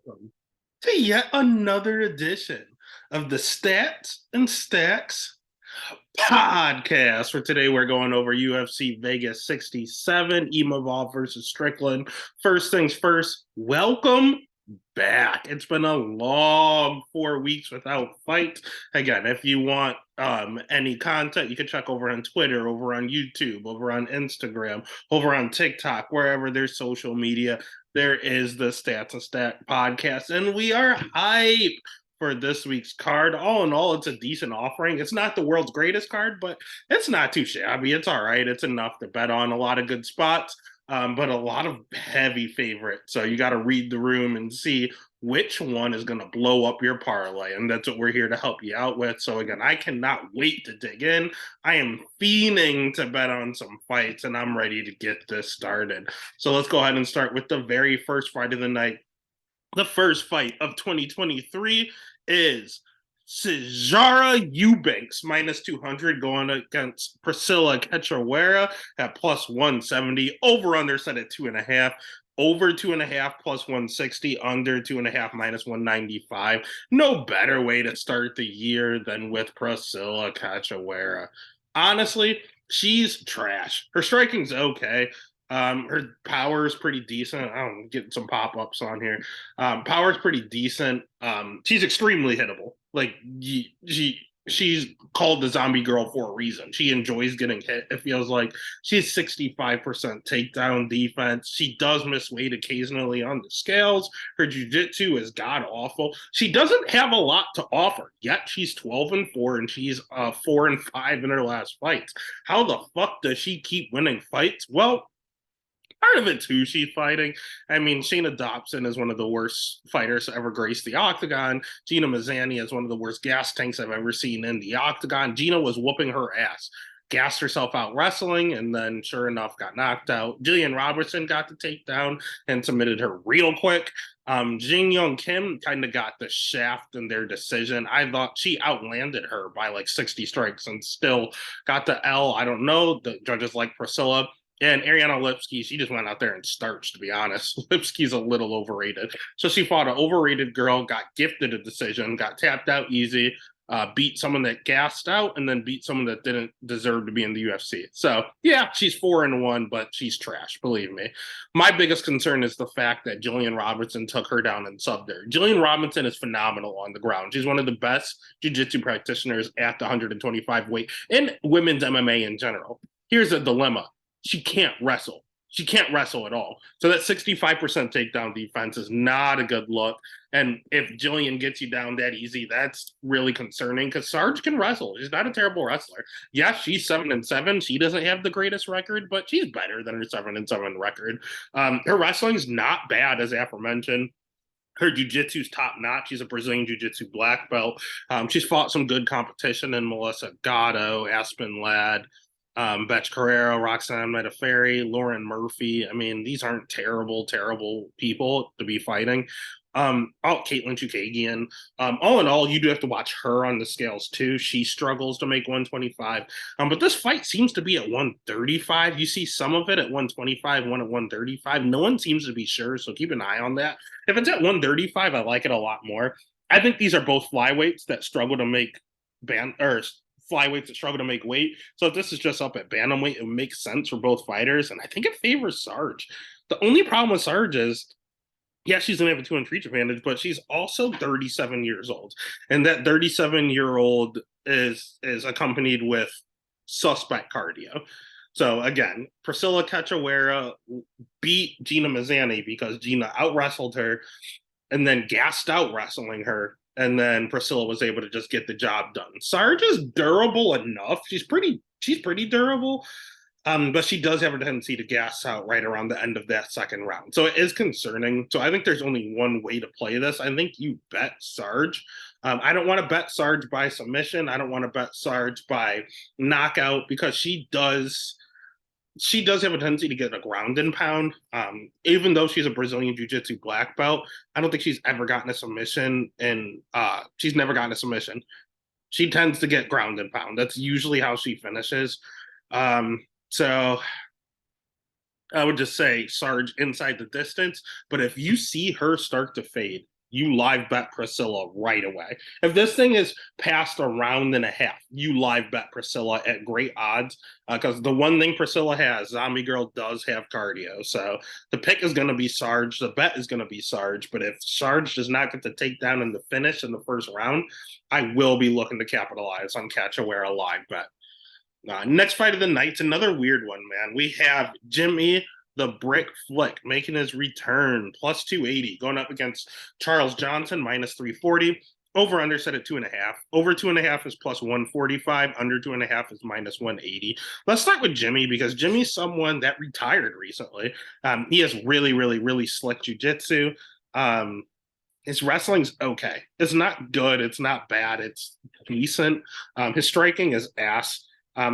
welcome to yet another edition of the Stats and Stacks podcast. For today, we're going over UFC Vegas 67, Imavov versus Strickland. First things first, welcome back. It's been a long 4 weeks without fights. Again, if you want any content, you can check over on Twitter, over on YouTube, over on Instagram, over on TikTok, wherever there's social media. There is the Stats and Stat podcast, and we are hype for this week's card. All in all, it's a decent offering. It's not the world's greatest card, but it's not too shabby. It's all right. It's enough to bet on. A lot of good spots, but a lot of heavy favorites. So you got to read the room and see which one is going to blow up your parlay. And that's what we're here to help you out with. So again, I cannot wait to dig in. I am fiending to bet on some fights, and I'm ready to get this started. So let's go ahead and start with the very first fight of the night. The first fight of 2023 is Sijara Eubanks, minus 200, going against Priscilla Cachoeira at plus 170. Over under set at 2.5. Over 2.5 plus 160, under 2.5 minus 195. No better way to start the year than with Priscilla Cachoeira. Honestly, she's trash. Her striking's okay. Her power is pretty decent. I'm getting some pop-ups on here. Power's pretty decent. She's extremely hittable. Like she's called the zombie girl for a reason. She enjoys getting hit. It feels like she's 65% takedown defense. She does miss weight occasionally on the scales. Her jiu-jitsu is god awful. She doesn't have a lot to offer, yet she's 12-4, and she's 4-5 in her last fights. How the fuck does she keep winning fights? Well, part of it's who she's fighting. I mean, Shayna Dobson is one of the worst fighters to ever grace the octagon. Gina Mazany is one of the worst gas tanks I've ever seen in the octagon. Gina was whooping her ass, gassed herself out wrestling, and then sure enough got knocked out. Jillian Robertson got the takedown and submitted her real quick. Jin Young Kim kind of got the shaft in their decision. I thought she outlanded her by like 60 strikes and still got the L. I don't know. The judges like Priscilla. And Ariana Lipski, she just went out there and starched, to be honest. Lipski's a little overrated. So she fought an overrated girl, got gifted a decision, got tapped out easy, beat someone that gassed out, and then beat someone that didn't deserve to be in the UFC. So, yeah, she's 4-1, but she's trash, believe me. My biggest concern is the fact that Jillian Robertson took her down and subbed her. Jillian Robinson is phenomenal on the ground. She's one of the best jiu-jitsu practitioners at the 125 weight in women's MMA in general. Here's a dilemma. She can't wrestle. She can't wrestle at all. So that 65% takedown defense is not a good look. And if Jillian gets you down that easy, that's really concerning because Sarge can wrestle. She's not a terrible wrestler. Yes, she's 7-7. She doesn't have the greatest record, but she's better than her 7-7 record. Her wrestling's not bad, as aforementioned. Her jiu-jitsu's top-notch. She's a Brazilian jiu-jitsu black belt. She's fought some good competition in Melissa Gatto, Aspen Ladd, Betch Carrero, Roxanne Metaferry, Lauren Murphy. I mean, these aren't terrible people to be fighting. Caitlin Chukagian. All in all, you do have to watch her on the scales too. She struggles to make 125. But this fight seems to be at 135. You see some of it at 125, one at 135. No one seems to be sure, so keep an eye on that. If it's at 135, I like it a lot more. I think these are both flyweights that struggle to make flyweights that struggle to make weight. So if this is just up at bantamweight, it makes sense for both fighters, and I think it favors Sarge. The only problem with Sarge is, yeah, she's going to have a 2-inch reach advantage, but she's also 37 years old, and that 37-year-old is accompanied with suspect cardio. So again, Priscilla Cachoeira beat Gina Mazany because Gina out-wrestled her and then gassed out wrestling her. And then Priscilla was able to just get the job done. Sarge is durable enough. She's pretty durable. But she does have a tendency to gas out right around the end of that second round. So it is concerning. So I think there's only one way to play this. I think you bet Sarge. I don't want to bet Sarge by submission. I don't want to bet Sarge by knockout because she does have a tendency to get a ground and pound. Even though she's a Brazilian Jiu-Jitsu black belt, I don't think she's ever gotten a submission, and she's never gotten a submission. She tends to get ground and pound. That's usually how she finishes. So I would just say Sarge inside the distance. But if you see her start to fade, you live bet Priscilla right away. If this thing is past a round and a half, you live bet Priscilla at great odds because the one thing Priscilla has, Zombie Girl does have cardio. So the pick is going to be Sarge. The bet is going to be Sarge. But if Sarge does not get the takedown in the finish in the first round, I will be looking to capitalize on Cachoeira live bet. Next fight of the night's another weird one, man. We have Jimmy the Brick Flick making his return, plus 280, going up against Charles Johnson, minus 340. Over under set at 2.5. Over 2.5 is plus 145. Under 2.5 is minus 180. Let's start with Jimmy because Jimmy's someone that retired recently. He has really, really, really slick jujitsu. His wrestling's okay. It's not good. It's not bad. It's decent. His striking is ass.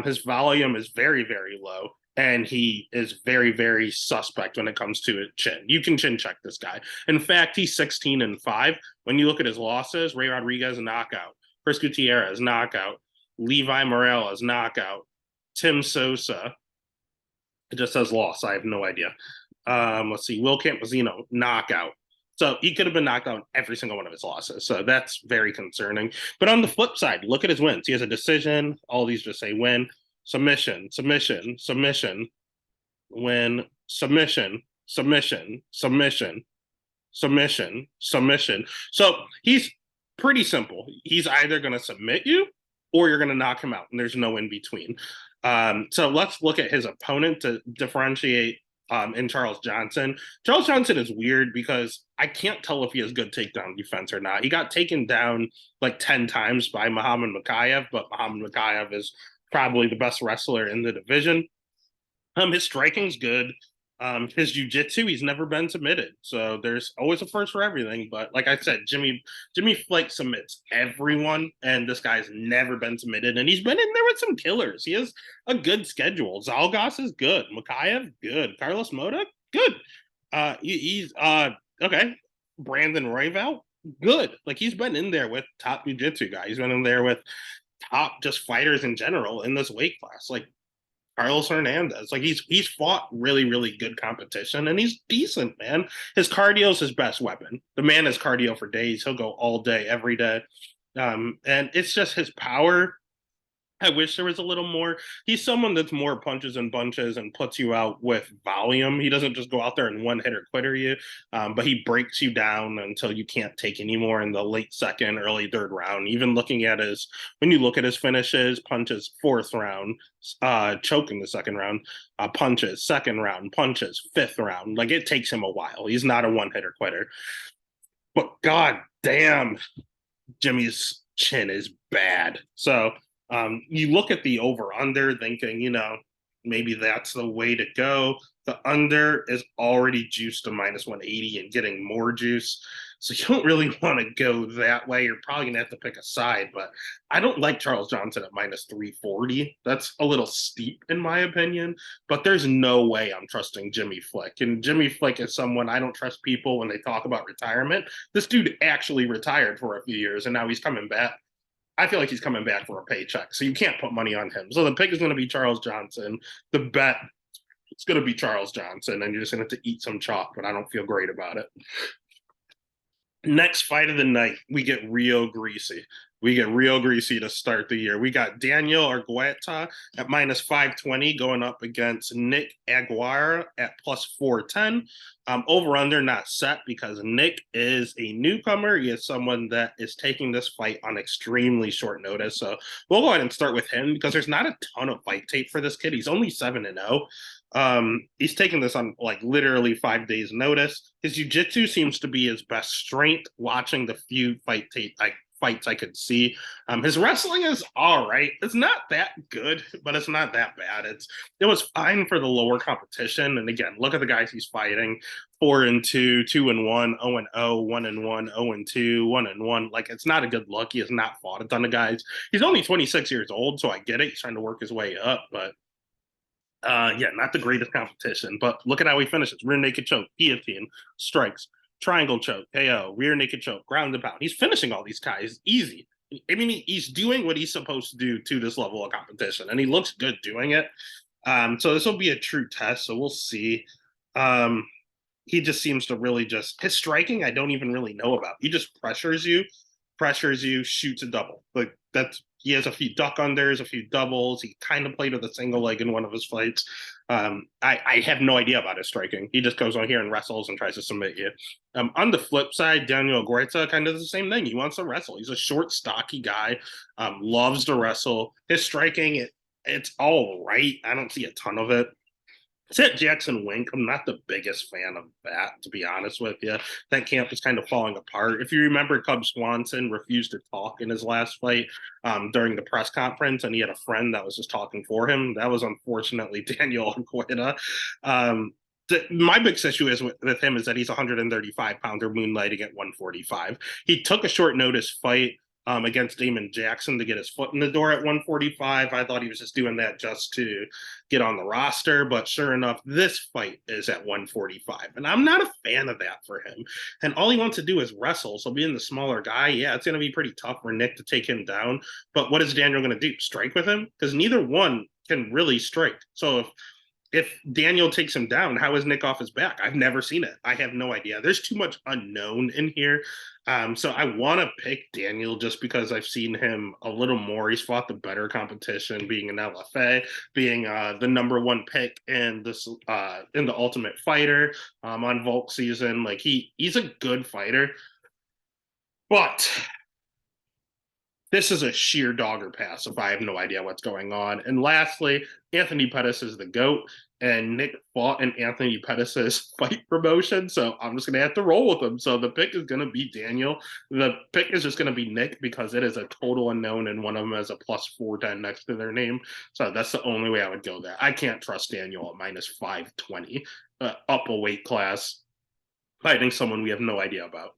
His volume is very, very low, and he is very, very suspect when it comes to chin. You can chin check this guy. In fact, he's 16-5. When you look at his losses, Ray Rodriguez, knockout. Chris Gutierrez, knockout. Levi Morales, knockout. Tim Sosa, it just says loss. I have no idea. Let's see. Will Campesino, knockout. So he could have been knocked out every single one of his losses. So that's very concerning. But on the flip side, look at his wins. He has a decision. All these just say win, submission, submission, submission, win, submission, submission, submission, submission, submission. So he's pretty simple. He's either going to submit you or you're going to knock him out. And there's no in between. So let's look at his opponent to differentiate in Charles Johnson. Charles Johnson is weird because I can't tell if he has good takedown defense or not. He got taken down like 10 times by Muhammad Makayev, but Muhammad Makayev is probably the best wrestler in the division. His striking's good. His jiu-jitsu, he's never been submitted. So there's always a first for everything. But like I said, Jimmy Flake submits everyone, and this guy's never been submitted. And he's been in there with some killers. He has a good schedule. Zalgas is good. Makayev, good. Carlos Mota, good. He's okay. Brandon Royval, good. Like he's been in there with top jiu-jitsu guys. He's been in there with top just fighters in general in this weight class. Like Carlos Hernandez. Like he's fought really, really good competition and he's decent, man. His cardio is his best weapon. The man has cardio for days. He'll go all day, every day. And it's just his power. I wish there was a little more. He's someone that's more punches and bunches and puts you out with volume. He doesn't just go out there and one hitter quitter you, but he breaks you down until you can't take anymore in the late second, early third round. Even looking at when you look at his finishes, punches fourth round, choke in the second round, punches second round, punches fifth round. Like it takes him a while. He's not a one hitter quitter. But god damn, Jimmy's chin is bad. So you look at the over-under thinking, maybe that's the way to go. The under is already juiced to minus 180 and getting more juice. So you don't really want to go that way. You're probably going to have to pick a side. But I don't like Charles Johnson at minus 340. That's a little steep in my opinion. But there's no way I'm trusting Jimmy Flick. And Jimmy Flick is someone I don't trust people when they talk about retirement. This dude actually retired for a few years and now he's coming back. I feel like he's coming back for a paycheck, so you can't put money on him. So the pick is going to be Charles Johnson. The bet, it's going to be Charles Johnson, and you're just going to have to eat some chalk, but I don't feel great about it. Next fight of the night, we get real greasy. To start the year. We got Daniel Argueta at minus 520 going up against Nick Aguirre at plus 410. Over under not set because Nick is a newcomer. He is someone that is taking this fight on extremely short notice. So we'll go ahead and start with him because there's not a ton of fight tape for this kid. He's only 7-0. He's taking this on like literally 5 days notice. His jiu-jitsu seems to be his best strength. Watching the few fights I could see. His wrestling is all right. It's not that good, but it's not that bad. It was fine for the lower competition. And again, look at the guys he's fighting: 4-2, 2-1, 0-0, 1-1, 0-2, 1-1. Like it's not a good look. He has not fought a ton of guys. He's only 26 years old, so I get it. He's trying to work his way up, but not the greatest competition. But look at how he finishes: rear naked choke, guillotine, strikes, triangle choke, KO, rear naked choke, ground and pound. He's finishing all these guys easy. I mean, he's doing what he's supposed to do to this level of competition, and he looks good doing it. So this will be a true test. So we'll see. he just seems to really just his striking I don't even really know about. He just pressures you, shoots a double. Like that's he has a few duck unders, a few doubles. He kind of played with a single leg in one of his fights. I have no idea about his striking. He just goes on here and wrestles and tries to submit you. On the flip side, Daniel Guerta kind of the same thing. He wants to wrestle. He's a short, stocky guy, loves to wrestle. His striking, it's all right. I don't see a ton of it. Set Jackson Wink. I'm not the biggest fan of that, to be honest with you. That camp is kind of falling apart. If you remember, Cub Swanson refused to talk in his last fight during the press conference, and he had a friend that was just talking for him. That was unfortunately Daniel Agueda. My biggest issue is with him is that he's a 135 pounder moonlighting at 145. He took a short notice fight against Damon Jackson to get his foot in the door at 145. I thought he was just doing that just to get on the roster, but sure enough, this fight is at 145, and I'm not a fan of that for him. And all he wants to do is wrestle. So being the smaller guy, yeah, it's going to be pretty tough for Nick to take him down. But what is Daniel going to do? Strike with him? Because neither one can really strike. So if Daniel takes him down, how is Nick off his back? I've never seen it. I have no idea. There's too much unknown in here. So I want to pick Daniel just because I've seen him a little more. He's fought the better competition, being an LFA, being the number one pick in this in the Ultimate Fighter on Volk season. Like he's a good fighter, but this is a sheer dogger pass if I have no idea what's going on. And lastly, Anthony Pettis is the GOAT, and Nick fought in Anthony Pettis's fight promotion, so I'm just going to have to roll with him. So the pick is going to be Daniel. The pick is just going to be Nick because it is a total unknown, and one of them has a plus 410 next to their name. So that's the only way I would go there. I can't trust Daniel at minus 520 up a weight class, fighting someone we have no idea about.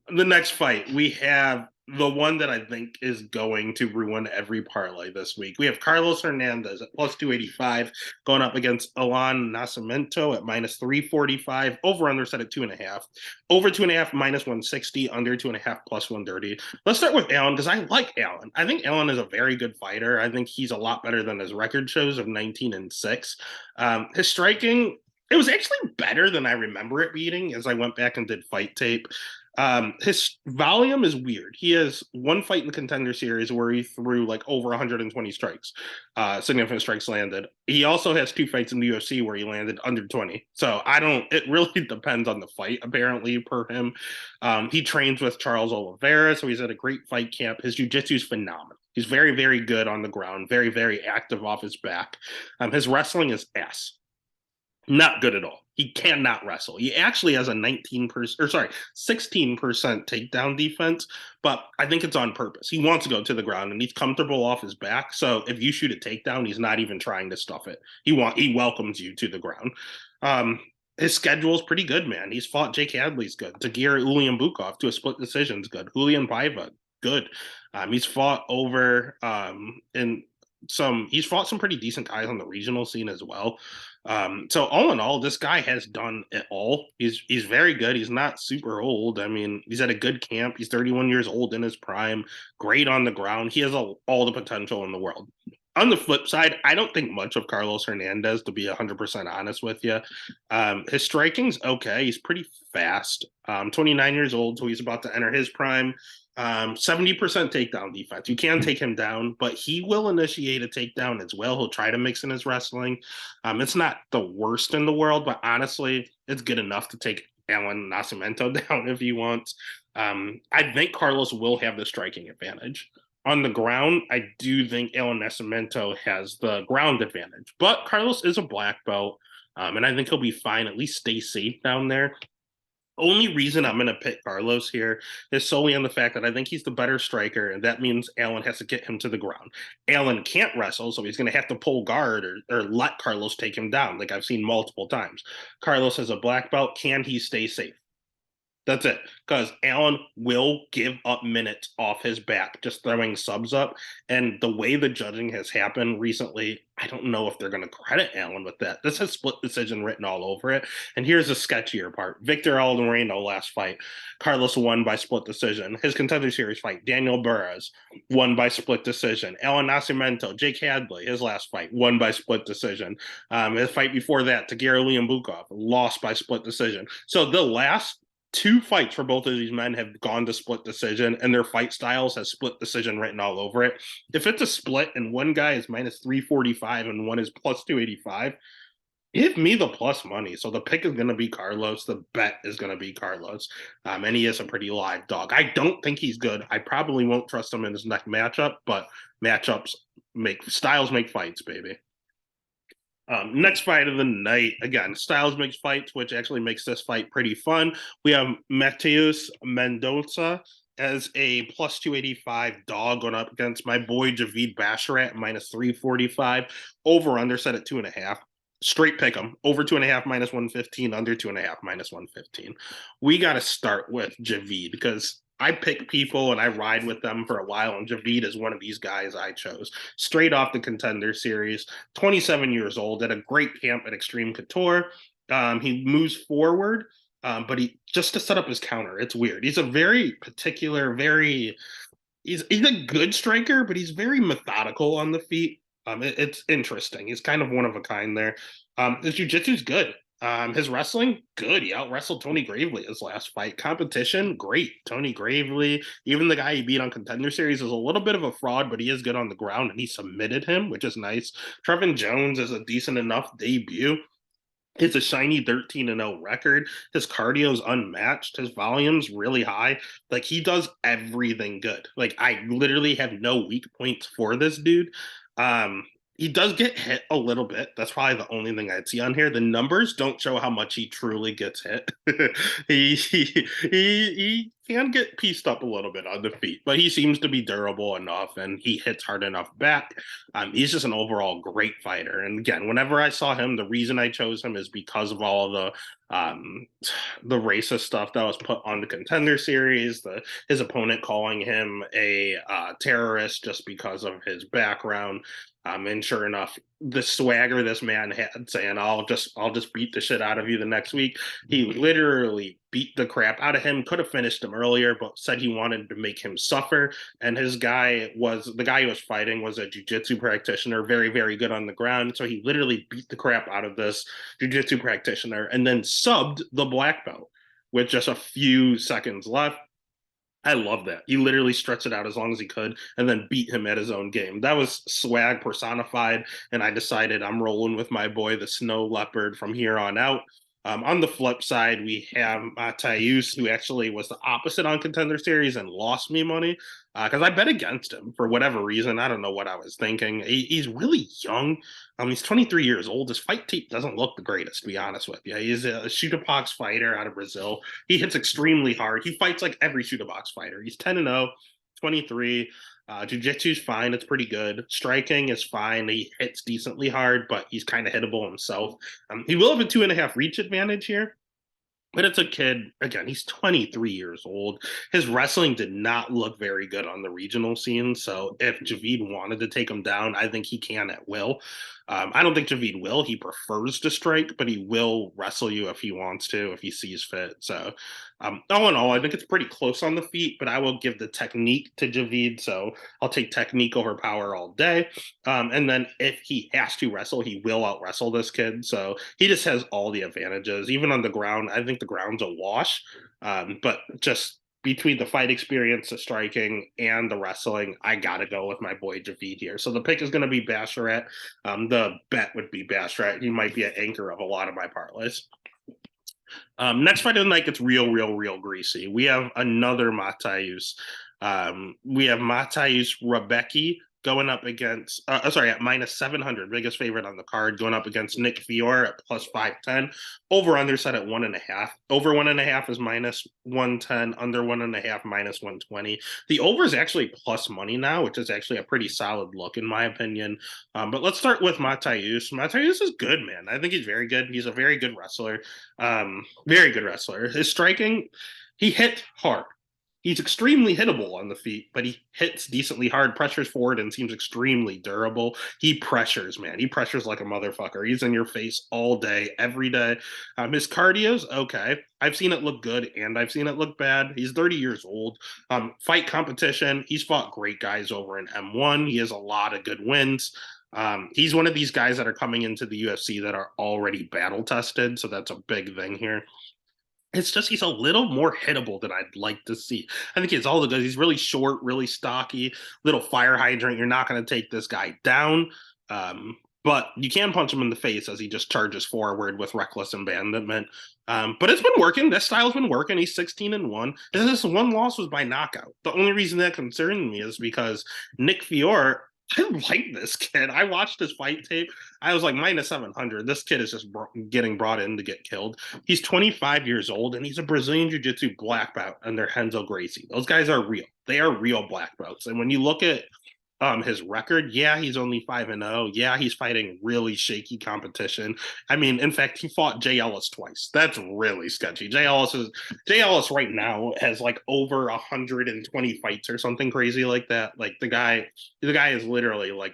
The next fight, we have the one that I think is going to ruin every parlay this week. We have Carlos Hernandez at plus 285 going up against Alan Nascimento at minus 345. Over under set at 2.5. Over 2.5 minus 160. Under 2.5 plus 130. Let's start with Alan because I like Alan. I think Alan is a very good fighter. I think he's a lot better than his record shows of 19-6. His striking, it was actually better than I remember it being as I went back and did fight tape. His volume is weird. He has one fight in the Contender Series where he threw like over 120 strikes, significant strikes landed. He also has two fights in the UFC where he landed under 20. So it really depends on the fight, apparently, per him. He trains with Charles Oliveira, so he's at a great fight camp. His jiu-jitsu is phenomenal. He's very, very good on the ground, very, very active off his back. His wrestling is ass. Not good at all. He cannot wrestle. He actually has a 16% takedown defense, but I think it's on purpose. He wants to go to the ground and he's comfortable off his back. So if you shoot a takedown, he's not even trying to stuff it. He welcomes you to the ground. His schedule is pretty good, man. He's fought Jake Hadley's good. Tagir Ulianbukov to a split decision's good. Julian Paiva, good. He's fought over he's fought some pretty decent guys on the regional scene as well. So all in all, this guy has done it all. He's very good. He's not super old. I mean, he's at a good camp. He's 31 years old in his prime. Great on the ground. He has all the potential in the world. On the flip side, I don't think much of Carlos Hernandez, to be 100% honest with you. His striking's okay. He's pretty fast. 29 years old, so he's about to enter his prime. 70% takedown defense. You can take him down, but he will initiate a takedown as well. He'll try to mix in his wrestling. It's not the worst in the world, but honestly, it's good enough to take Alan Nascimento down if he wants. I think Carlos will have the striking advantage. On the ground, I do think Alan Nascimento has the ground advantage, but Carlos is a black belt, and I think he'll be fine, at least stay safe down there. Only reason I'm going to pick Carlos here is solely on the fact that I think he's the better striker, and that means Alan has to get him to the ground. Alan can't wrestle, so he's going to have to pull guard or let Carlos take him down, like I've seen multiple times. Carlos has a black belt. Can he stay safe? That's it. Because Allen will give up minutes off his back, just throwing subs up. And the way the judging has happened recently, I don't know if they're going to credit Allen with that. This has split decision written all over it. And here's the sketchier part. Victor Aldereno last fight. Carlos won by split decision. His contender series fight, Daniel Burris, won by split decision. Alan Nascimento, Jake Hadley, his last fight, won by split decision. His fight before that, Tagira Liam Bukov, lost by split decision. So the last two fights for both of these men have gone to split decision, and their fight styles has split decision written all over it. If it's a split and one guy is minus 345 and one is plus 285, give me the plus money. So the pick is going to be Carlos. The bet is going to be Carlos. And he is a pretty live dog. I don't think he's good. I probably won't trust him in his next matchup, but matchups make styles make fights, baby. Next fight of the night, again, styles makes fights, which actually makes this fight pretty fun. We have Mateus Mendoza as a plus 285 dog going up against my boy Javid Basharat minus 345. Over under set at 2.5. Straight pick them. Over 2.5 minus 115, under 2.5 minus 115. We got to start with Javid because I pick people and I ride with them for a while, and Javid is one of these guys I chose. Straight off the Contender Series, 27 years old, at a great camp at Extreme Couture. He moves forward, but he just to set up his counter. It's weird. He's a very particular, he's a good striker, but he's very methodical on the feet. It's interesting. He's kind of one of a kind there. His jiu-jitsu's good. His wrestling, good. He out-wrestled Tony Gravely his last fight. Competition, great. Tony Gravely, even the guy he beat on Contender Series is a little bit of a fraud, but he is good on the ground, and he submitted him, which is nice. Trevin Jones is a decent enough debut. It's a shiny 13-0 record. His cardio is unmatched. His volume's really high. Like, he does everything good. Like, I literally have no weak points for this dude. He does get hit a little bit. That's probably the only thing I'd see on here. The numbers don't show how much he truly gets hit. He can get pieced up a little bit on the feet, but he seems to be durable enough and he hits hard enough back. He's just an overall great fighter. And again, whenever I saw him, the reason I chose him is because of all of the racist stuff that was put on the Contender Series, his opponent calling him a terrorist just because of his background. And sure enough, the swagger this man had saying, I'll just beat the shit out of you the next week. He literally beat the crap out of him, could have finished him earlier, but said he wanted to make him suffer. And the guy he was fighting was a jiu-jitsu practitioner, very, very good on the ground. So he literally beat the crap out of this jiu-jitsu practitioner and then subbed the black belt with just a few seconds left. I love that. He literally stretched it out as long as he could and then beat him at his own game. That was swag personified, and I decided I'm rolling with my boy, the Snow Leopard, from here on out. On the flip side, we have Mateusz, who actually was the opposite on Contender Series and lost me money because I bet against him for whatever reason. I don't know what I was thinking. He's really young. He's 23 years old. His fight tape doesn't look the greatest, to be honest with you. He's a shoot-a-box fighter out of Brazil. He hits extremely hard. He fights like every shoot-a-box fighter. He's 10-0, 23. Jiu-jitsu's fine. It's pretty good. Striking is fine. He hits decently hard, but he's kind of hittable himself. He will have a 2.5 reach advantage here, but it's a kid. Again, he's 23 years old. His wrestling did not look very good on the regional scene. So if Javid wanted to take him down, I think he can at will. I don't think Javid will. He prefers to strike, but he will wrestle you if he wants to, if he sees fit. So all in all, I think it's pretty close on the feet, but I will give the technique to Javid. So I'll take technique over power all day. And then if he has to wrestle, he will out wrestle this kid. So he just has all the advantages. Even on the ground, I think the ground's a wash. But just between the fight experience, the striking, and the wrestling, I got to go with my boy Javid here. So the pick is going to be Basharat. The bet would be Basharat. He might be an anchor of a lot of my parlays. Next fight of the night gets real greasy. We have another Mateusz. We have Mateusz Rebecki going up against, at minus 700, biggest favorite on the card, going up against Nick Fior at plus 510. Over under set at 1.5. Over 1.5 is minus 110. Under 1.5 minus 120. The over is actually plus money now, which is actually a pretty solid look in my opinion. But let's start with Mateusz. Mateusz is good, man. I think he's very good. He's a very good wrestler. Very good wrestler. His striking, He hit hard. He's extremely hittable on the feet, but he hits decently hard, pressures forward, and seems extremely durable. He pressures, man. He pressures like a motherfucker. He's in your face all day, every day. His cardio's okay. I've seen it look good and I've seen it look bad. He's 30 years old. Fight competition. He's fought great guys over in M1. He has a lot of good wins. He's one of these guys that are coming into the UFC that are already battle tested, so that's a big thing here. It's just he's a little more hittable than I'd like to see. I think he has all the goods. He's really short, really stocky, little fire hydrant. You're not going to take this guy down, but you can punch him in the face as he just charges forward with reckless abandonment. But it's been working. This style's been working. He's 16-1. This one loss was by knockout. The only reason that concerned me is because Nick Fiore, I like this kid. I watched his fight tape. I was like minus 700. This kid is just getting brought in to get killed. He's 25 years old and he's a Brazilian Jiu-Jitsu black belt under Renzo Gracie. Those guys are real. They are real black belts. And when you look at his record, yeah, he's only 5-0. Yeah, he's fighting really shaky competition. I mean, in fact, he fought Jay Ellis twice. That's really sketchy. Jay Ellis right now has like over 120 fights or something crazy like that. Like the guy is literally like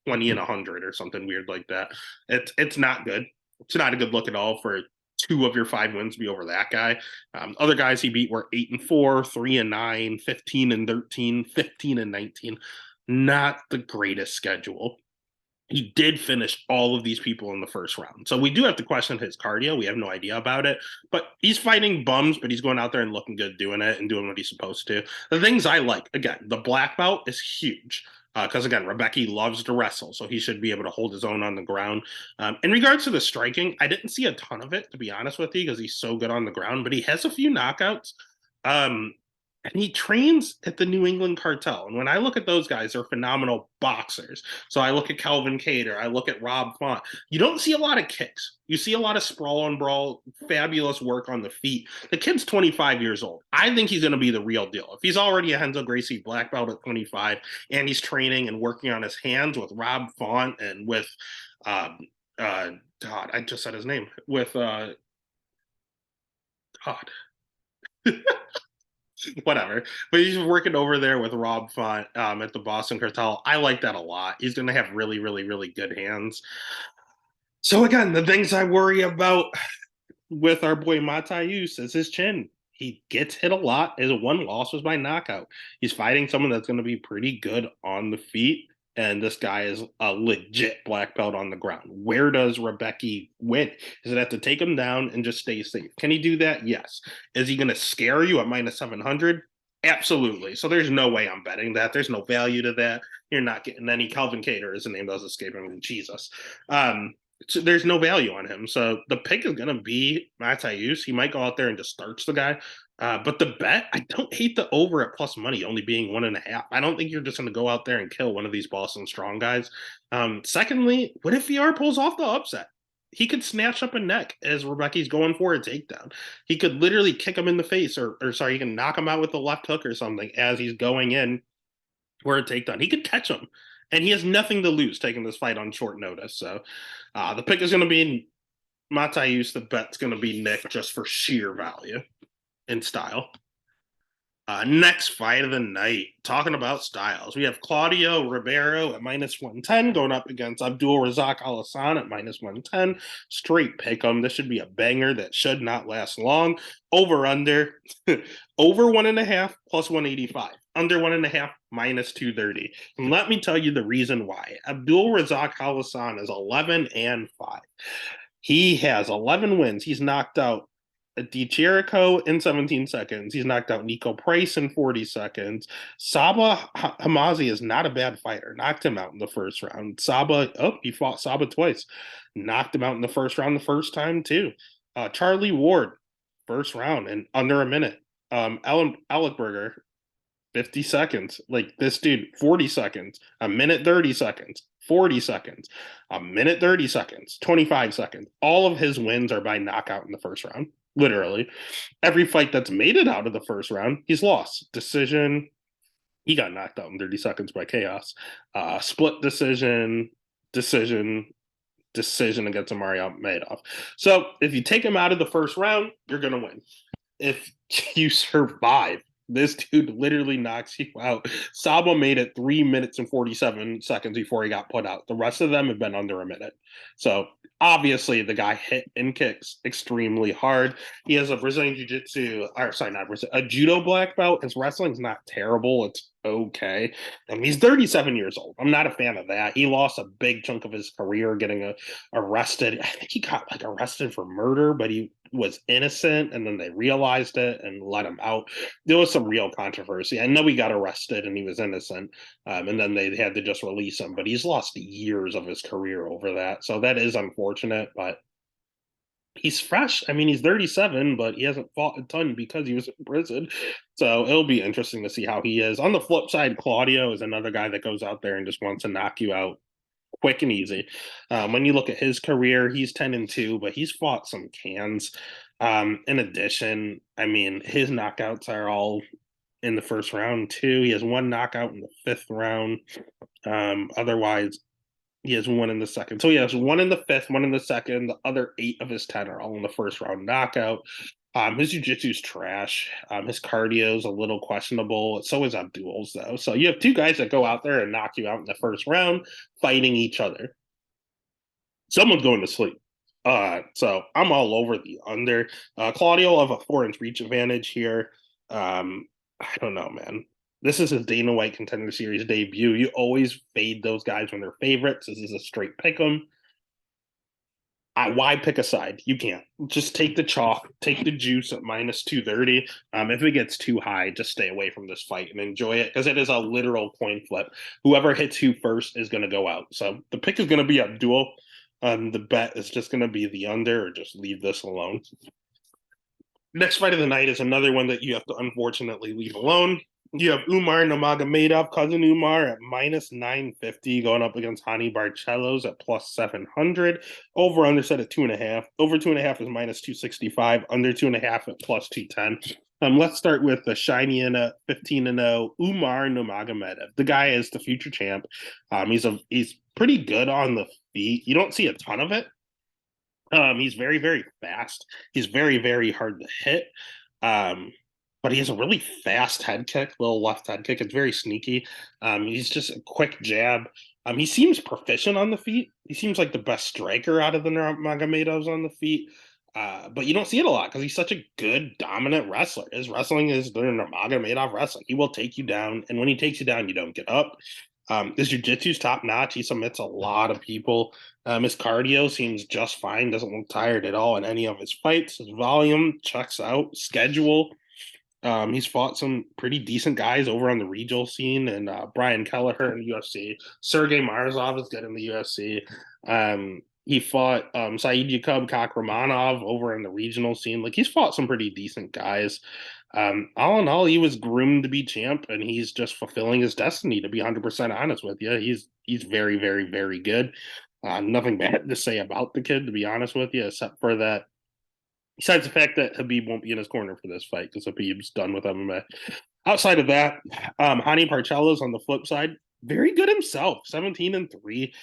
20-100 or something weird like that. It's not good. It's not a good look at all for 2 of your 5 wins to be over that guy. Other guys he beat were 8-4, 3-9, 15-13, 15-19. Not the greatest schedule. He did finish all of these people in the first round. So we do have to question his cardio. We have no idea about it. But he's fighting bums, but he's going out there and looking good doing it and doing what he's supposed to. The things I like, again, the black belt is huge. Because again, Rebecca loves to wrestle, so he should be able to hold his own on the ground. In regards to the striking, I didn't see a ton of it, to be honest with you, because he's so good on the ground, but he has a few knockouts. And he trains at the New England Cartel. And when I look at those guys, they're phenomenal boxers. So I look at Calvin Cater, I look at Rob Font. You don't see a lot of kicks. You see a lot of sprawl and brawl, fabulous work on the feet. The kid's 25 years old. I think he's going to be the real deal. If he's already a Renzo Gracie black belt at 25, and he's training and working on his hands with Rob Font and with, God, I just said his name, with, God. Whatever. But he's working over there with Rob Font at the Boston Cartel. I like that a lot. He's going to have really, really, really good hands. So again, the things I worry about with our boy Matayus is his chin. He gets hit a lot. His one loss was by knockout. He's fighting someone that's going to be pretty good on the feet. And this guy is a legit black belt on the ground. Where does Rebecca win? Does it have to take him down and just stay safe? Can he do that? Yes. Is he going to scare you at minus 700? Absolutely. So there's no way I'm betting that. There's no value to that. You're not getting any. Calvin Cater, his name does escape him. Jesus. So there's no value on him. So the pick is going to be Matayus. He might go out there and just starch the guy. But the bet, I don't hate the over at plus money only being 1.5. I don't think you're just going to go out there and kill one of these Boston Strong guys. Secondly, what if VR pulls off the upset? He could snatch up a neck as Rebecca's going for a takedown. He could literally kick him in the face, or sorry, he can knock him out with the left hook or something as he's going in for a takedown. He could catch him, and he has nothing to lose taking this fight on short notice. So the pick is going to be Matayus. The bet's going to be Nick just for sheer value and style. Next fight of the night, talking about styles. We have Claudio Ribeiro at minus 110 going up against Abdul Razak Al Hassan at minus 110. Straight pick 'em. This should be a banger that should not last long. Over under, over 1.5 plus 185. Under 1.5 minus 230. And let me tell you the reason why. Abdul Razak Al Hassan is 11-5. He has 11 wins. He's knocked out D. Jericho in 17 seconds. He's knocked out Nico Price in 40 seconds. Saba Hamazi is not a bad fighter. Knocked him out in the first round. He fought Saba twice. Knocked him out in the first round the first time, too. Charlie Ward, first round in under a minute. Ellen Ellickberger, 50 seconds. Like this dude, 40 seconds. A minute, 30 seconds. 40 seconds. A minute, 30 seconds. 25 seconds. All of his wins are by knockout in the first round. Literally. Every fight that's made it out of the first round, he's lost. Decision. He got knocked out in 30 seconds by Chaos. Split decision against Amari Madoff. So if you take him out of the first round, you're going to win. if you survive. This dude literally knocks you out. Saba made it 3 minutes and 47 seconds before he got put out. The rest of them have been under a minute. So obviously the guy hit and kicks extremely hard. He has a Brazilian Jiu-Jitsu, or sorry, not Brazilian, a judo black belt. His wrestling's not terrible. It's okay. And he's 37 years old. I'm not a fan of that. He lost a big chunk of his career getting arrested. I think he got like arrested for murder, but he was innocent, and then they realized it and let him out. There was some real controversy. I know he got arrested and he was innocent, and then they had to just release him. But he's lost years of his career over that, so that is unfortunate. But he's fresh. I mean, he's 37, but he hasn't fought a ton because he was in prison. So it'll be interesting to see how he is. On the flip side, Claudio is another guy that goes out there and just wants to knock you out quick and easy. When you look at his career, he's 10-2, but he's fought some cans. In addition, I mean, his knockouts are all in the first round too. He has one knockout in the fifth round. Otherwise, he has one in the second. So he has one in the fifth, one in the second. The other 8 of his 10 are all in the first round knockout. His jiu-jitsu's trash. His cardio's a little questionable. So is Abdul's, though. So you have 2 guys that go out there and knock you out in the first round, fighting each other. Someone's going to sleep. So I'm all over the under. Claudio will have a 4-inch reach advantage here. I don't know, man. This is his Dana White Contender Series debut. You always fade those guys when they're favorites. This is a straight pick 'em. Why pick a side? You can't. Just take the chalk, take the juice at minus 230. If it gets too high, just stay away from this fight and enjoy it, because it is a literal coin flip. Whoever hits who first is going to go out. So the pick is going to be Abdul. The bet is just going to be the under, or just leave this alone. Next fight of the night is another one that you have to unfortunately leave alone. You have Umar Nurmagomedov, cousin Umar, at minus 950, going up against Hani Barcelos at plus 700. Over under set at 2.5. Over 2.5 is minus 265. Under 2.5 at plus 210. Let's start with the shiny and a 15-0 Umar Nurmagomedov. The guy is the future champ. He's pretty good on the feet. You don't see a ton of it. He's very, very fast. He's very, very hard to hit. But he has a really fast head kick, little left head kick. It's very sneaky. He's just a quick jab. He seems proficient on the feet. He seems like the best striker out of the Magomedovs on the feet. But you don't see it a lot because he's such a good, dominant wrestler. His wrestling is the Nurmagomedov wrestling. He will take you down, and when he takes you down, you don't get up. His jiu-jitsu's top notch. He submits a lot of people. His cardio seems just fine. Doesn't look tired at all in any of his fights. His volume checks out. Schedule. He's fought some pretty decent guys over on the regional scene, and Brian Kelleher in the UFC. Sergey Marzov is good in the UFC. He fought Saeed Yakub Kakramanov over in the regional scene. Like, he's fought some pretty decent guys. All in all, he was groomed to be champ, and he's just fulfilling his destiny, to be 100% honest with you. He's very, very, very good. Nothing bad to say about the kid, to be honest with you, except for that. Besides the fact that Habib won't be in his corner for this fight because Habib's done with MMA. Outside of that, Hani Barcelos on the flip side, very good himself, 17-3.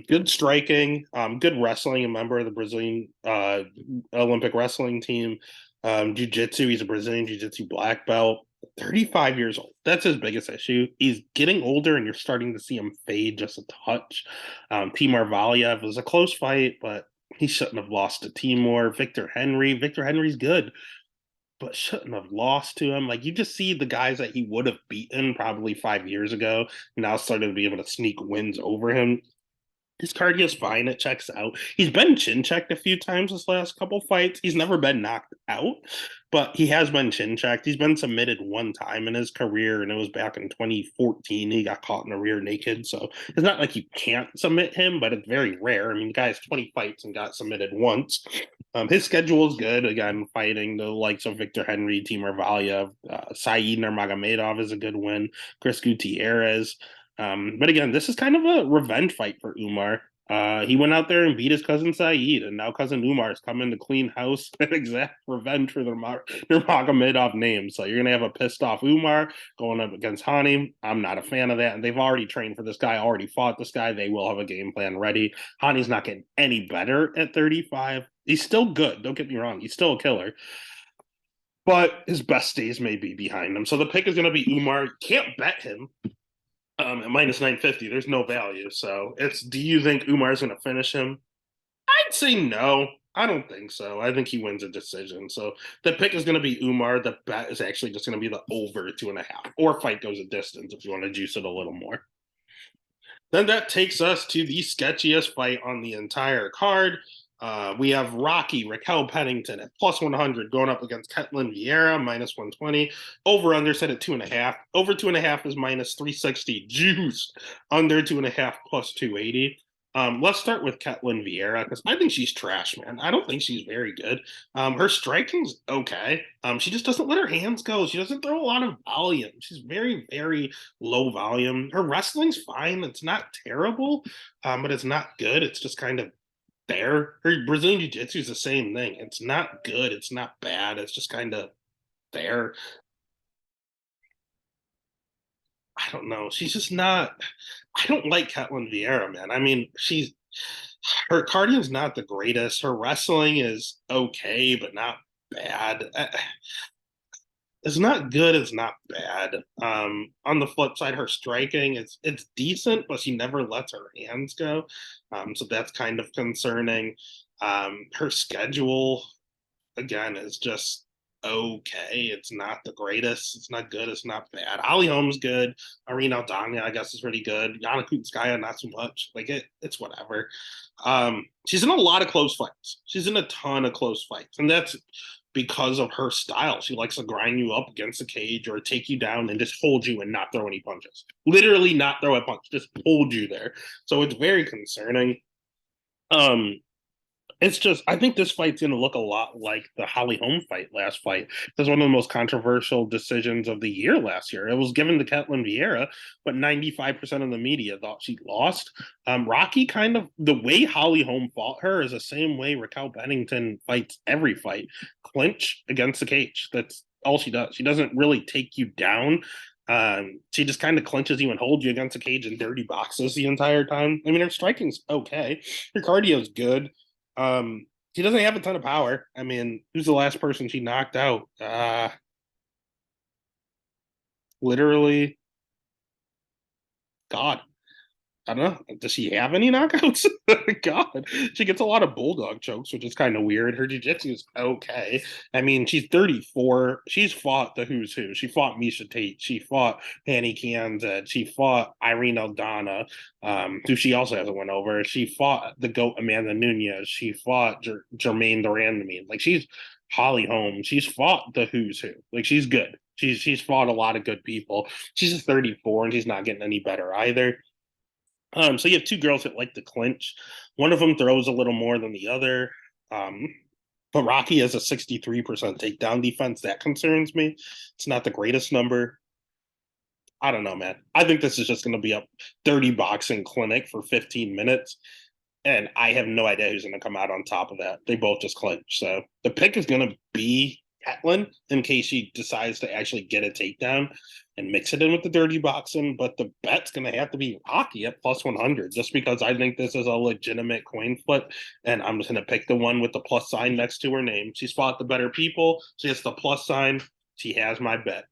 Good striking, good wrestling, a member of the Brazilian Olympic wrestling team. Jiu-jitsu, he's a Brazilian jiu-jitsu black belt. 35 years old. That's his biggest issue. He's getting older, and you're starting to see him fade just a touch. Timur Valiev was a close fight, but he shouldn't have lost to Timur. Victor Henry's good, but shouldn't have lost to him. Like, you just see the guys that he would have beaten probably 5 years ago now starting to be able to sneak wins over him. His cardio's fine. It checks out. He's been chin checked a few times this last couple fights. He's never been knocked out, but he has been chin checked. He's been submitted one time in his career, and it was back in 2014. He got caught in the rear naked. So it's not like you can't submit him, but it's very rare. I mean, the guy has 20 fights and got submitted once. His schedule is good. Again, fighting the likes of Victor Henry, Timur Valiev, Saeed Nurmagomedov is a good win. Chris Gutierrez. But again, this is kind of a revenge fight for Umar. He went out there and beat his cousin Saeed, and now cousin Umar is coming to clean house and exact revenge for the Nurmagomedov name. So you're going to have a pissed off Umar going up against Hani. I'm not a fan of that, and they've already trained for this guy, already fought this guy. They will have a game plan ready. Hani's not getting any better at 35. He's still good. Don't get me wrong. He's still a killer. but his best days may be behind him. So the pick is going to be Umar. You can't bet him at minus 950. There's no value. So it's, do you think Umar's going to finish him? I'd say no. I don't think so. I think he wins a decision. So the pick is going to be Umar. The bet is actually just going to be the over 2.5, or fight goes a distance if you want to juice it a little more. Then that takes us to the sketchiest fight on the entire card. We have Rocky Raquel Pennington at plus 100 going up against Ketlin Vieira minus 120. Over under set at 2.5. Over 2.5 is minus 360. Juice under 2.5 plus 280. Let's start with Ketlin Vieira because I think she's trash, man. I don't think she's very good. Her striking's okay. She just doesn't let her hands go. She doesn't throw a lot of volume. She's very, very low volume. Her wrestling's fine. It's not terrible, but it's not good. It's just kind of there. Her Brazilian Jiu-Jitsu is the same thing. It's not good. It's not bad. It's just kind of there. I don't know. She's just not. I don't like Ketlin Vieira, man. I mean, she's her cardio's not the greatest. Her wrestling is okay, but not bad. It's not good. It's not bad. On the flip side, her striking it's decent, but she never lets her hands go. So that's kind of concerning. Her schedule again is just okay. It's not the greatest. It's not good. It's not bad. Holly Holm's good. Irene Aldana, I guess, is pretty good. Yana Kutskaya, not so much. Like it's whatever. She's in a lot of close fights. She's in a ton of close fights, and that's because of her style. She likes to grind you up against the cage or take you down and just hold you and not throw any punches. Literally, not throw a punch, just hold you there. So it's very concerning. Um, it's just, I think this fight's going to look a lot like the Holly Holm fight last fight. It was one of the most controversial decisions of the year last year. It was given to Ketlin Vieira, but 95% of the media thought she lost. Rocky kind of, the way Holly Holm fought her is the same way Raquel Pennington fights every fight. Clinch against the cage. That's all she does. She doesn't really take you down. She just kind of clinches you and holds you against the cage in dirty boxes the entire time. I mean, her striking's okay. Her cardio's good. She doesn't have a ton of power. I mean, who's the last person she knocked out? Literally, God. I don't know. Does she have any knockouts? God, she gets a lot of bulldog chokes, which is kind of weird. Her jiu-jitsu is okay. I mean, she's 34. She's fought the who's who. She fought Misha Tate. She fought Hanny Kianzad. She fought Irene Aldana, who she also hasn't went over. She fought the GOAT Amanda Nunez. She fought Jermaine Durandamine. Like, she's Holly Holm. She's fought the who's who. Like, she's good. She's fought a lot of good people. She's just 34 and she's not getting any better either. So you have two girls that like to clinch. One of them throws a little more than the other. Um, but Rocky has a 63% takedown defense. That concerns me. It's not the greatest number. I don't know, man. I think this is just going to be a 30 boxing clinic for 15 minutes. And I have no idea who's going to come out on top of that. They both just clinch. So the pick is going to be Catlin in case she decides to actually get a takedown and mix it in with the dirty boxing. But the bet's going to have to be Rocky at plus 100 just because I think this is a legitimate coin flip. And I'm just going to pick the one with the plus sign next to her name. She's fought the better people. She has the plus sign. She has my bet.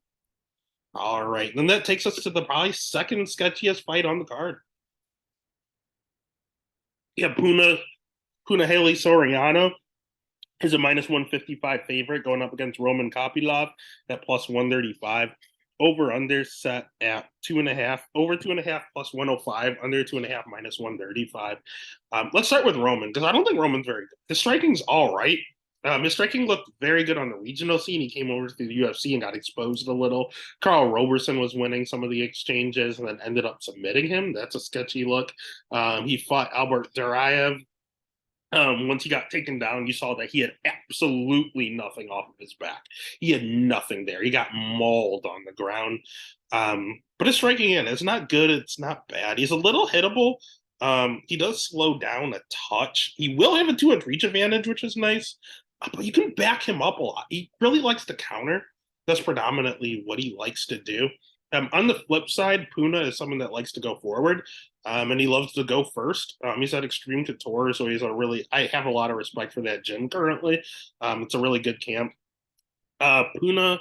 All right. Then that takes us to the probably second sketchiest fight on the card. Yeah, Punahele Soriano is a minus 155 favorite going up against Roman Kopylov at plus 135. Over under set at 2.5, over 2.5 plus 105, under 2.5 minus 135. Let's start with Roman because I don't think Roman's very good. His striking's all right. His striking looked very good on the regional scene. He came over to the UFC and got exposed a little. Carl Roberson was winning some of the exchanges and then ended up submitting him. That's a sketchy look. He fought Albert Duraev. Once he got taken down, you saw that he had absolutely nothing off of his back. He had nothing there. He got mauled on the ground. But his striking in, it's not good. It's not bad. He's a little hittable. He does slow down a touch. He will have a 2-inch reach advantage, which is nice. But you can back him up a lot. He really likes to counter. That's predominantly what he likes to do. On the flip side, Puna is someone that likes to go forward, and he loves to go first. He's at Extreme Couture, so I have a lot of respect for that gym currently. It's a really good camp. Puna,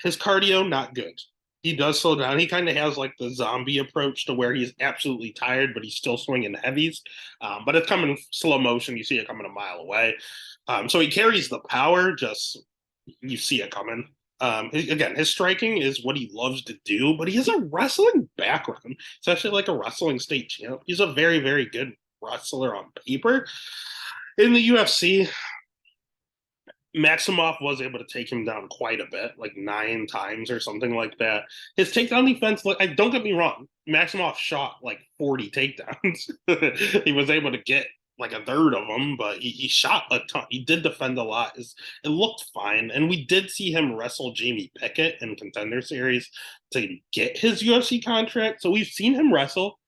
his cardio not good. He does slow down. He kind of has like the zombie approach to where he's absolutely tired, but he's still swinging heavies. But it's coming slow motion. You see it coming a mile away. So he carries the power. Just you see it coming. Again, his striking is what he loves to do, but he has a wrestling background. It's actually like a wrestling state champ. He's a very, very good wrestler on paper. In the UFC, Maximov was able to take him down quite a bit, like 9 times or something like that. His takedown defense, like, don't get me wrong, Maximov shot like 40 takedowns. He was able to get like a third of them, but he shot a ton. He did defend a lot. It looked fine. And we did see him wrestle Jamie Pickett in Contender Series to get his UFC contract. So we've seen him wrestle.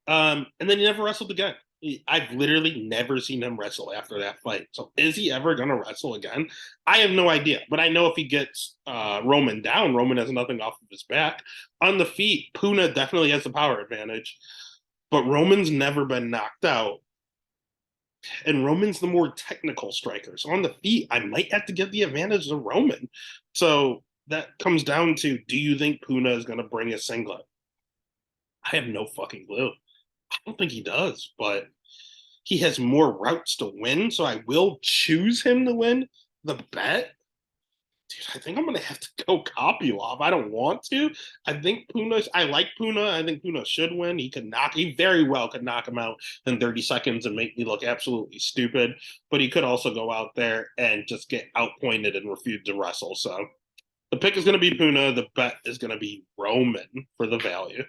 And then he never wrestled again. I've literally never seen him wrestle after that fight. So is he ever going to wrestle again? I have no idea. But I know if he gets Roman down, Roman has nothing off of his back. On the feet, Puna definitely has the power advantage. But Roman's never been knocked out. And Roman's the more technical striker. So on the feet, I might have to give the advantage to Roman. So that comes down to, do you think Puna is going to bring a singlet? I have no fucking clue. I don't think he does, but he has more routes to win, so I will choose him to win the bet. Dude, I think I'm gonna have to go Kopylov. I don't want to. I think Puna. I like Puna. I think Puna should win. He very well could knock him out in 30 seconds and make me look absolutely stupid. But he could also go out there and just get outpointed and refuse to wrestle. So the pick is gonna be Puna. The bet is gonna be Roman for the value.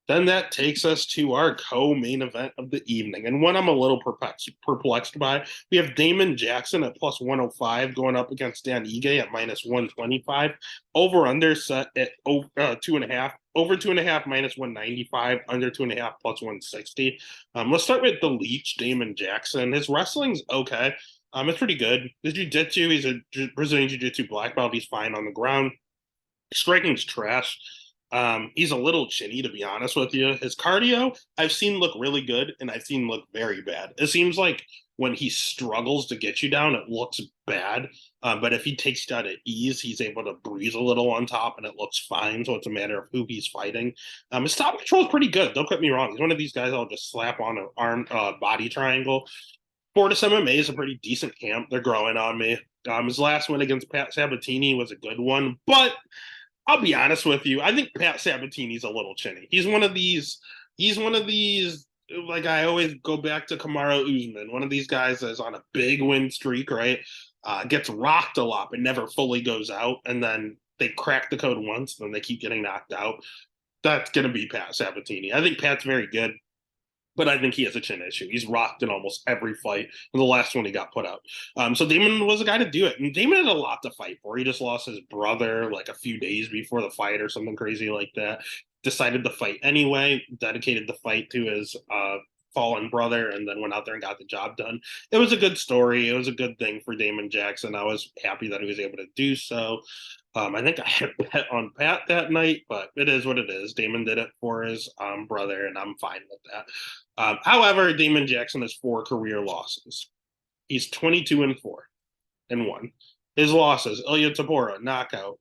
Then that takes us to our co-main event of the evening, and one I'm a little perplexed by. We have Damon Jackson at plus 105 going up against Dan Ige at minus 125. Over under set at 2.5. Over 2.5 minus 195. Under 2.5 plus 160. Let's start with the Leech, Damon Jackson. His wrestling's okay. It's pretty good. His jiu-jitsu, he's a Brazilian jiu-jitsu black belt. He's fine on the ground. Striking's trash. He's a little chinny, to be honest with you. His cardio, I've seen look really good, and I've seen look very bad. It seems like when he struggles to get you down, it looks bad. But if he takes you out at ease, he's able to breathe a little on top, and it looks fine. So it's a matter of who he's fighting. His top control is pretty good. Don't get me wrong. He's one of these guys I'll just slap on an arm body triangle. Fortis MMA is a pretty decent camp. They're growing on me. His last win against Pat Sabatini was a good one, but I'll be honest with you. I think Pat Sabatini's a little chinny. He's one of these. Like, I always go back to Kamaru Usman, one of these guys that's on a big win streak, right? Gets rocked a lot, but never fully goes out. And then they crack the code once, and then they keep getting knocked out. That's going to be Pat Sabatini. I think Pat's very good, but I think he has a chin issue. He's rocked in almost every fight, and the last one he got put out. So Damon was the guy to do it. And Damon had a lot to fight for. He just lost his brother like a few days before the fight or something crazy like that. Decided to fight anyway, dedicated the fight to his fallen brother, and then went out there and got the job done. It was a good story. It was a good thing for Damon Jackson. I was happy that he was able to do so. I think I had a bet on Pat that night, but it is what it is. Damon did it for his brother, and I'm fine with that. However, Damon Jackson has 4 career losses. He's 22-4 and 1. His losses: Ilya Tabora, knockout.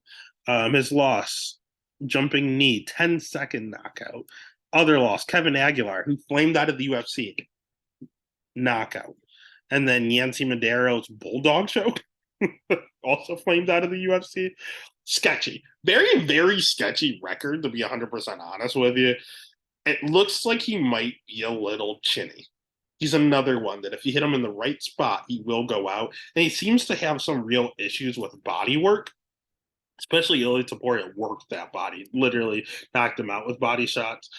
His loss, jumping knee, 10-second knockout. Other loss, Kevin Aguilar, who flamed out of the UFC, knockout. And then Yancy Madero's Bulldog choke, also flamed out of the UFC. Sketchy. Very, very sketchy record, to be 100% honest with you. It looks like he might be a little chinny. He's another one that if you hit him in the right spot, he will go out. And he seems to have some real issues with body work, especially Ilya Taporia worked that body, literally knocked him out with body shots.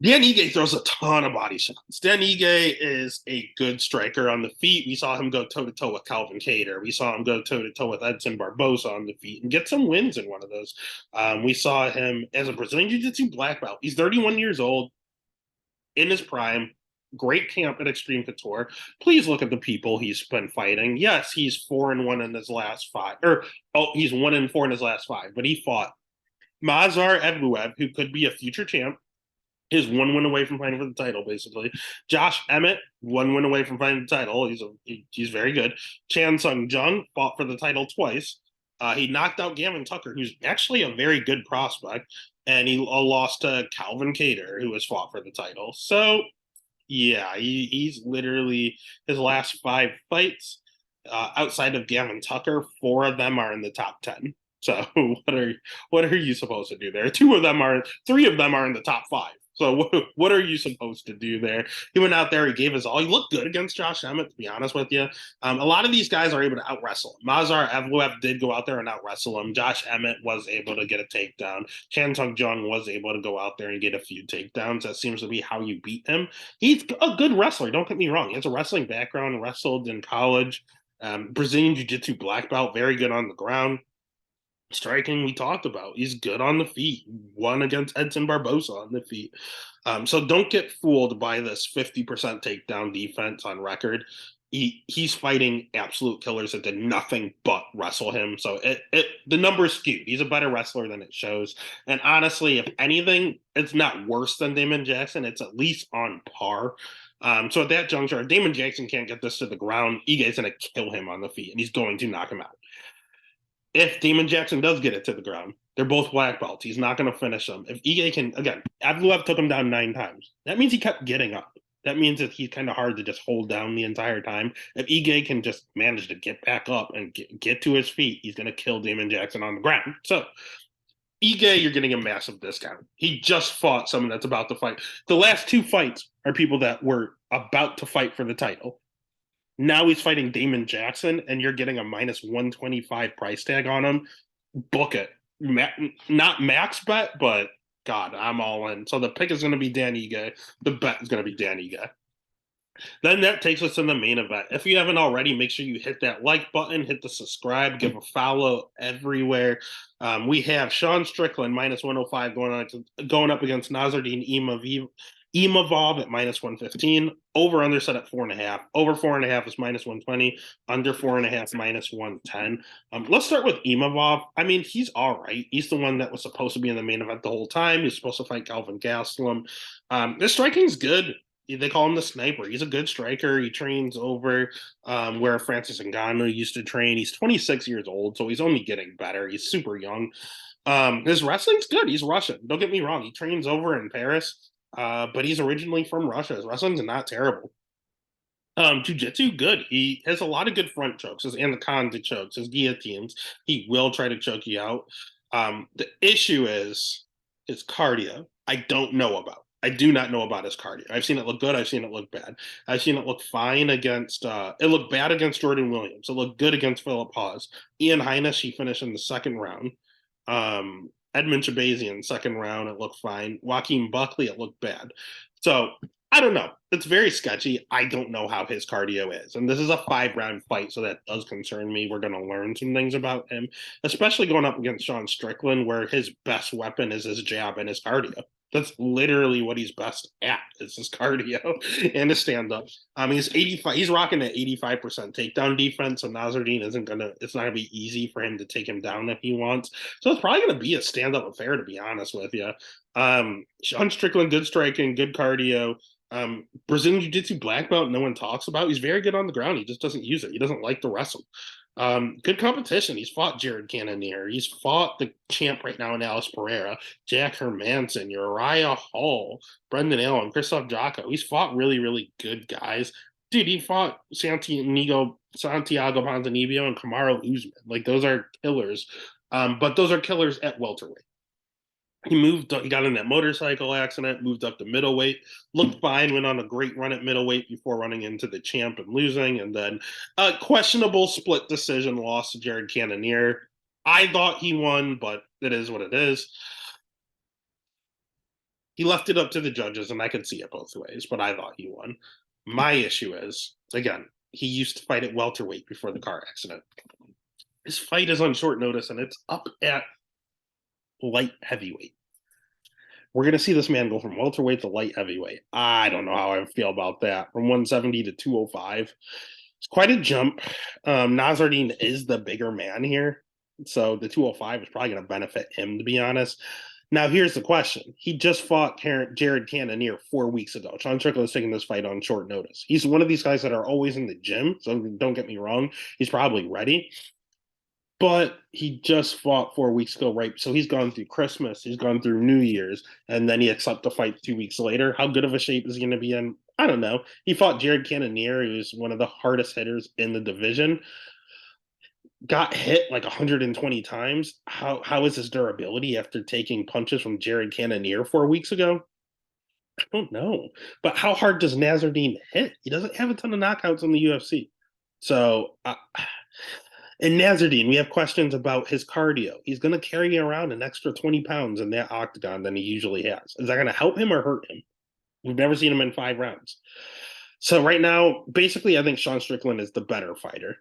Dan Ige throws a ton of body shots. Dan Ige is a good striker on the feet. We saw him go toe-to-toe with Calvin Kattar. We saw him go toe-to-toe with Edson Barbosa on the feet and get some wins in one of those. We saw him as a Brazilian Jiu-Jitsu black belt. He's 31 years old, in his prime. Great camp at Extreme Couture. Please look at the people he's been fighting. Yes, he's 4-1 in his last 5. He's 1-4 in his last 5. But he fought Mazar Evloev, who could be a future champ, He's 1 win away from fighting for the title, basically. Josh Emmett, 1 win away from fighting the title. He's very good. Chan Sung Jung fought for the title twice. He knocked out Gavin Tucker, who's actually a very good prospect, and he lost to Calvin Cater, who has fought for the title. So, yeah, he's literally his last 5 fights outside of Gavin Tucker. 4 of them are in the top 10. So what are you supposed to do there? 3 of them are in the top 5. So what are you supposed to do there? He went out there, he gave his all. He looked good against Josh Emmett, to be honest with you. A lot of these guys are able to out wrestle him. Mazar Evloev did go out there and out wrestle him. Josh Emmett was able to get a takedown. Chan Sung Jung was able to go out there and get a few takedowns. That seems to be how you beat him. He's a good wrestler. Don't get me wrong. He has a wrestling background, wrestled in college. Brazilian Jiu-Jitsu black belt, very good on the ground. Striking, we talked about. He's good on the feet. Won against Edson Barbosa on the feet. So don't get fooled by this 50% takedown defense on record. He's fighting absolute killers that did nothing but wrestle him. So the number is skewed. He's a better wrestler than it shows. And honestly, if anything, it's not worse than Damon Jackson. It's at least on par. So at that juncture, if Damon Jackson can't get this to the ground, Ige's going to kill him on the feet, and he's going to knock him out. If Damon Jackson does get it to the ground, they're both black belts. He's not going to finish them. If Ige can, again, Evloev took him down 9 times. That means he kept getting up. That means that he's kind of hard to just hold down the entire time. If Ige can just manage to get back up and get to his feet, he's going to kill Damon Jackson on the ground. So, Ige, you're getting a massive discount. He just fought someone that's about to fight. The last 2 fights are people that were about to fight for the title. Now he's fighting Damon Jackson, and you're getting a minus 125 price tag on him. Book it. Not max bet, but God, I'm all in. So the pick is going to be Dan Ige. The bet is going to be Dan Ige. Then that takes us to the main event. If you haven't already, make sure you hit that like button, hit the subscribe, give a follow everywhere. We have Sean Strickland minus 105 going up against Nasruddin Imavov at minus 115. Over under set at 4.5. Over 4.5 is minus 120. Under 4.5 minus 110. Let's start with Imavov. I mean, he's all right. He's the one that was supposed to be in the main event the whole time. He's supposed to fight Calvin Gastelum. His striking's good. They call him the sniper. He's a good striker. He trains over where Francis Ngannou used to train. He's 26 years old, so he's only getting better. He's super young. His wrestling's good. He's Russian. Don't get me wrong. He trains over in Paris, but he's originally from Russia. His wrestling's not terrible. Jiu-jitsu, good. He has a lot of good front chokes, his anaconda chokes, his guillotines. He will try to choke you out. The issue is his cardio. I don't know about. I do not know about his cardio. I've seen it look good. I've seen it look bad. I've seen it look fine against. It looked bad against Jordan Williams. It looked good against Philip Hawes. Ian Heinisch, he finished in the second round. Edmund Shabazian, second round, it looked fine. Joaquin Buckley, it looked bad. So I don't know. It's very sketchy. I don't know how his cardio is. And this is a 5-round fight, so that does concern me. We're going to learn some things about him, especially going up against Sean Strickland, where his best weapon is his jab and his cardio. That's literally what he's best at, is his cardio and his stand-up. He's 85. He's rocking an 85% takedown defense, so Nasruddin it's not gonna be easy for him to take him down if he wants. So it's probably gonna be a stand-up affair, to be honest with you. Sean Strickland, good striking, good cardio. Brazilian Jiu-Jitsu black belt, no one talks about. He's very good on the ground. He just doesn't use it. He doesn't like to wrestle. Good competition. He's fought Jared Cannonier. He's fought the champ right now in Alice Pereira, Jack Hermanson, Uriah Hall, Brendan Allen, Christoph Jocko. He's fought really, really good guys. Dude, he fought Santiago Ponzinibbio and Kamaru Usman. Like, those are killers. But those are killers at welterweight. He got in that motorcycle accident, moved up to middleweight, looked fine, went on a great run at middleweight before running into the champ and losing, and then a questionable split decision loss to Jared Cannonier. I thought he won, but it is what it is. He left it up to the judges, and I could see it both ways, but I thought he won. My issue is, again, he used to fight at welterweight before the car accident. His fight is on short notice, and it's up at light heavyweight. We're going to see this man go from welterweight to light heavyweight. I don't know how I feel about that. From 170 to 205. It's quite a jump. Nasruddin is the bigger man here. So the 205 is probably going to benefit him, to be honest. Now, here's the question. He just fought Jared Cannonier 4 weeks ago. Sean Strickland is taking this fight on short notice. He's one of these guys that are always in the gym, so don't get me wrong. He's probably ready. But he just fought 4 weeks ago, right? So he's gone through Christmas, he's gone through New Year's, and then he accepts the fight 2 weeks later. How good of a shape is he going to be in? I don't know. He fought Jared Cannonier, who's one of the hardest hitters in the division. Got hit like 120 times. How is his durability after taking punches from Jared Cannonier 4 weeks ago? I don't know. But how hard does Nasruddin hit? He doesn't have a ton of knockouts in the UFC. So, and Nasruddin, we have questions about his cardio. He's going to carry around an extra 20 pounds in that octagon than he usually has. Is that going to help him or hurt him? We've never seen him in 5 rounds. So right now, basically, I think Sean Strickland is the better fighter.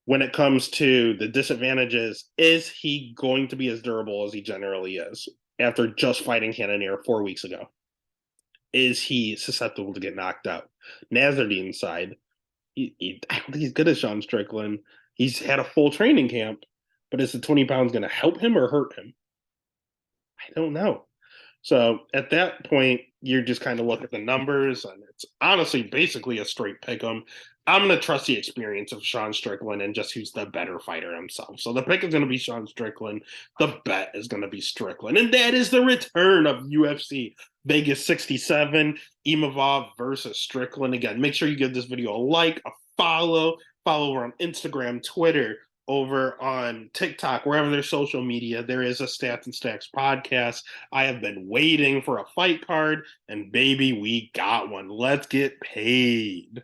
When it comes to the disadvantages, is he going to be as durable as he generally is after just fighting Cannonier 4 weeks ago? Is he susceptible to get knocked out? Nasruddin's side, I don't think he's good as Sean Strickland. He's had a full training camp, but is the 20 pounds going to help him or hurt him? I don't know. So at that point, you're just kind of look at the numbers, and it's honestly basically a straight pick 'em. I'm going to trust the experience of Sean Strickland and just who's the better fighter himself. So the pick is going to be Sean Strickland. The bet is going to be Strickland. And that is the return of UFC Vegas 67, Imavov versus Strickland. Again, make sure you give this video a like, a follow. Follow her on Instagram, Twitter, over on TikTok, wherever there's social media. There is a Stats and Stacks podcast. I have been waiting for a fight card, and baby, we got one. Let's get paid.